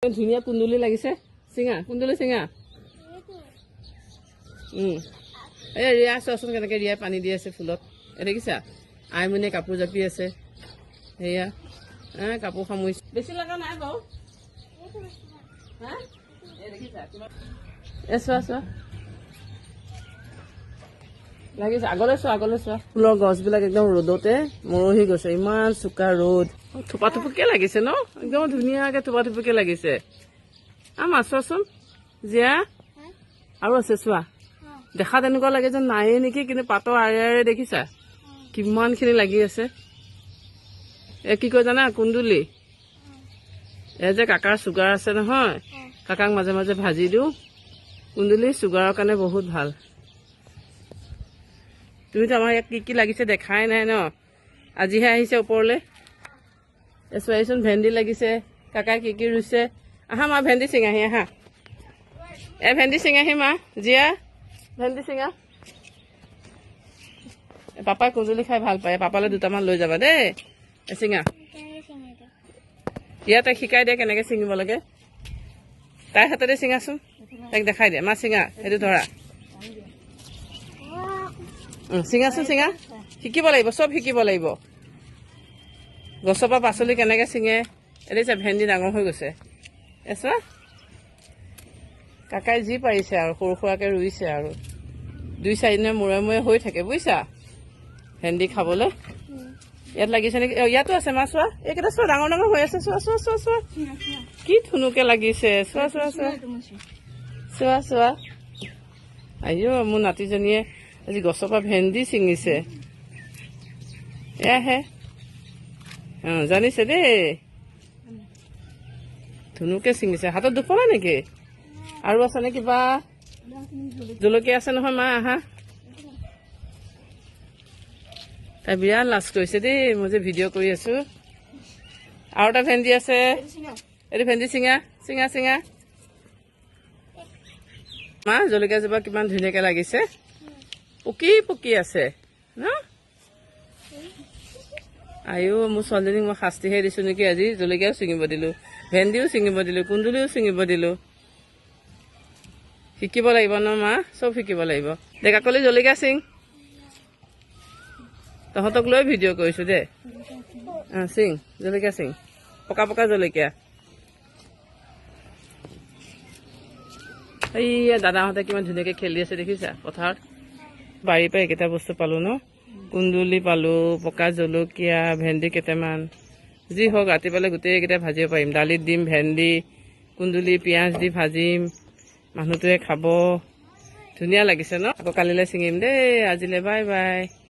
ধুনীয়া কুন্দুলি লাগিছে চিঙা কুন্দুলি চিঙা এই ৰিয়া চোৱাচোন কেনেকৈ ৰিয়াই পানী দি আছে ফুলত এই দেখিছা আইমণিয়ে কাপোৰ জাপি আছে সেয়া কাপোৰ সামৰিছে বেছি লগা নাই বাৰু চোৱা চোৱা লাগিছে আগলৈ চোৱা ফুলৰ গছবিলাক একদম ৰ'দতে মৰহি গৈছে ইমান চোকা ৰ'দ থোপা থুপুকে লাগিছে ন একদম ধুনীয়াকে থোপা থুপুকে লাগিছে মা চোৱাচোন জীয়া আৰু আছে চোৱা দেখা তেনেকুৱা লাগে যেন নায়ে নেকি কিন্তু পাতৰ আৰে আৰে দেখিছা কিমানখিনি লাগি আছে কি কয় জানা কুন্দুলি যে কাকাৰ চুগাৰ আছে নহয় কাকাক মাজে মাজে ভাজি দিওঁ কুন্দুলি চুগাৰৰ কাৰণে বহুত ভাল তুমিতো আমাৰ ইয়াত কি লাগিছে দেখাই নাই ন আজিহে আহিছে ওপৰলৈ চোৱাচোন ভেন্দি লাগিছে কাকাই কি ৰুইছে আহা মা ভেন্দি চিঙাহি আহা ভেন্দি চিঙাহি মা জীয়া ভেন্দি চিঙা পাপাই কুন্দুলি খাই ভাল পায় পাপালৈ দুটামান লৈ যাবা দেই চিঙা ইয়াত তাইক শিকাই দিয়ে কেনেকৈ ছিঙিব লাগে তাইৰ হাততে চিঙাচোন তাইক দেখাই দিয়ে মা চিঙা সেইটো ধৰা চিঙাচোন চিঙা শিকিব লাগিব চব শিকিব লাগিব গছৰ পৰা পাচলি কেনেকৈ ছিঙে এদিছা ভেন্দি ডাঙৰ হৈ গৈছে চোৱা কাকাই যি পাৰিছে আৰু সৰু সুৰাকৈ ৰুইছে আৰু 2-4 দিনৰ মূৰে মূৰে হৈ থাকে বুজিছা ভেন্দি খাবলৈ ইয়াত লাগিছে নেকি ইয়াতো আছে মা চোৱা এইকেইটা চোৱা ডাঙৰ ডাঙৰ হৈ আছে চোৱা কি ধুনুকে লাগিছে চোৱা আইঅ মোৰ নাতিজনীয়ে আজি গছৰ পৰা ভেন্দি ছিঙিছে এয়াহে জানিছে দেই ধুনুকে ছিঙিছে হাতত দুখ পালা নেকি আৰু আছে নে কিবা জলকীয়া আছে নহয় মা আহা তাই বিৰাট লাজ কৰিছে দেই মই যে ভিডিঅ' কৰি আছো আৰু এটা ভেন্দি আছে এইটো ভেন্দি চিঙা মা জলকীয়া জোপা কিমান ধুনীয়াকে লাগিছে পকি আছে ন আইও মোৰ ছোৱালীজনীক মই শাস্তিহে দিছো নেকি আজি জলকীয়াও ছিঙিব দিলো ভেন্দিও ছিঙিব দিলো কুন্দুলিও ছিঙিব দিলো শিকিব লাগিব ন মা চব শিকিব লাগিব দে কাকলি জলকীয়া চিং তহঁতক লৈ ভিডিঅ' কৰিছো দে চিং জলকীয়া চিং পকা জলকীয়া এইয়া দাদাহঁতে কিমান ধুনীয়াকে খেলি আছে দেখিছা পথাৰত বাৰীৰ পৰা এইকেইটা বস্তু পালো ন কুন্দুলি পালো পকা জলকীয়া ভেন্দি কেইটামান যি হওক ৰাতিপুৱালে গোটেইকেইটা ভাজিব পাৰিম দালিত দিম ভেন্দি কুন্দুলি পিঁয়াজ দি ভাজিম মানুহটোৱে খাব ধুনীয়া লাগিছে ন আকৌ কালিলৈ ছিঙিম দেই আজিলৈ বাই বাই